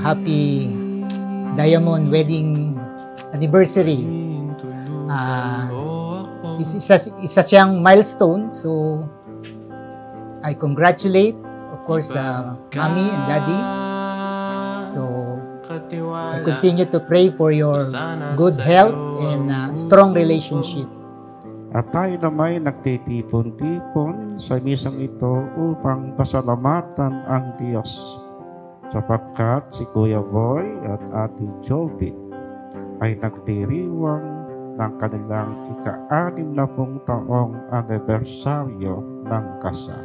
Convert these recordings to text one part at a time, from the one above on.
happy diamond wedding anniversary. Isa siyang milestone, so I congratulate, of course, Mommy and Daddy. So I continue to pray for your good health and strong relationship. At tayo naman nagtitipon-tipon sa misang ito upang pasalamatan ang Diyos, sapagkat si Kuya Boy at Ate Joby ay nagdiriwang ng kanilang ika-60 taong anibersaryo ng kasal.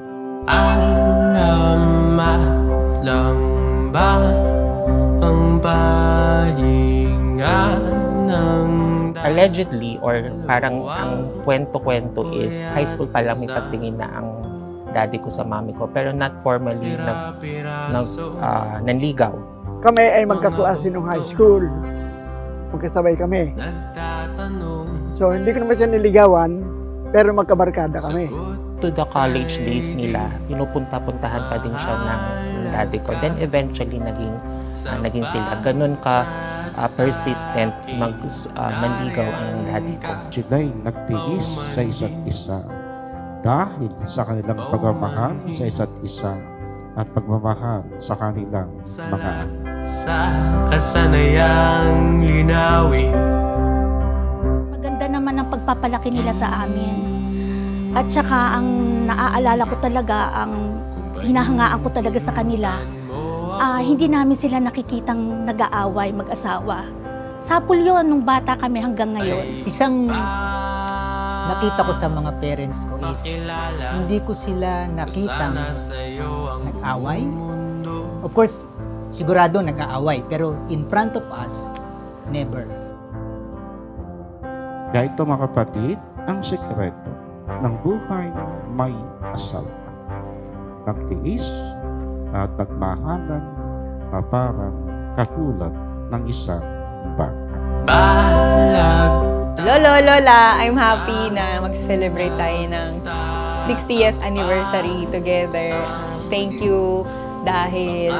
Alamat lang ba ang pahinga ng... Allegedly, or parang ang kwento-kwento is high school pa lang may pagtingin na ang daddy ko sa mami ko, pero not formally nanligaw. Kami ay magkakuas din ng high school. Magkasabay kami. So hindi ko naman siya niligawan, pero magkabarkada kami. To the college days nila, pinupunta-puntahan pa din siya ng daddy ko. Then eventually naging sila. Ganun ka persistent manligaw ang daddy ko. Sila'y nagtiis sa isa't isa dahil sa kanilang pagmamahal sa isa't isa at pagmamahal sa kanilang mga anak. Sa kasanayang linawin. Maganda naman ang pagpapalaki nila sa amin. At saka ang naaalala ko talaga, ang hinahangaan ko talaga sa kanila, hindi namin sila nakikitang nag-aaway mag-asawa. Sapul yun nung bata kami hanggang ngayon. Isang nakita ko sa mga parents ko is hindi ko sila nakitang nag-away. Of course, sigurado nag-aaway, pero in front of us, never. Kaya ito mga kapatid, ang sekreto ng buhay may asawa. Magtiis at magmahalan na parang katulad ng isang bata. Lolo, Lola, I'm happy na mag-celebrate tayo ng 60th anniversary together. Thank you dahil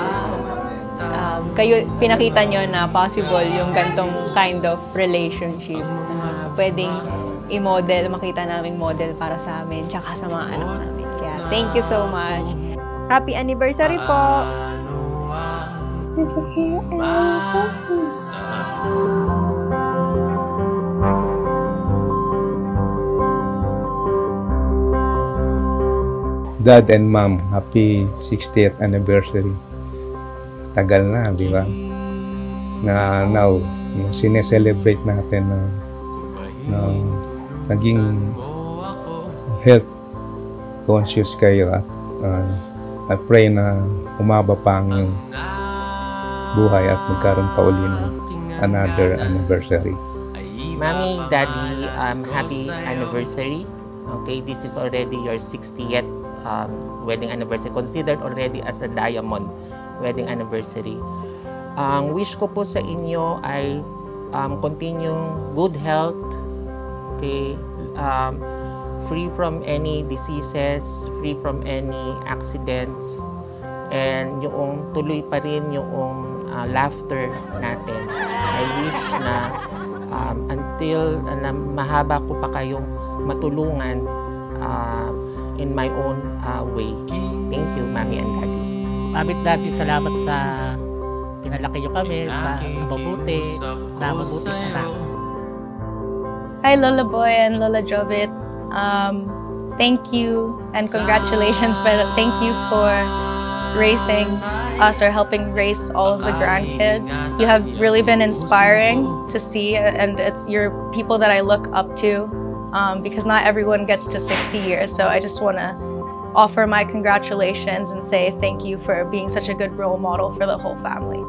kayo, pinakita nyo na possible yung gantong kind of relationship na pwedeng i-model, makita naming model para sa amin, tsaka sa mga anak namin. Kaya thank you so much. Happy anniversary po! Dad and Mom, happy 60th anniversary. Tagal na, di ba? Na now, sineselebrate natin na naging health conscious kayo at I pray na umaba pa ang iyong buhay at magkaroon pa uli ng another anniversary. Mommy, Daddy, happy anniversary. Okay, this is already your 60th wedding anniversary, considered already as a diamond wedding anniversary. Ang wish ko po sa inyo ay continue good health, okay, free from any diseases, free from any accidents, and yung tuloy pa rin yung laughter natin. I wish na until mahaba ko pa kayong matulungan in my own way. Thank you, Mommy and Daddy. Dati salamat sa pinalaki nyo kami sa mabuti anak. Hi, Lola Boy and Lola Jovit. Thank you and congratulations, but thank you for raising us or helping raise all of the grandkids. You have really been inspiring to see, and you're people that I look up to because not everyone gets to 60 years. So I just want to offer my congratulations and say thank you for being such a good role model for the whole family.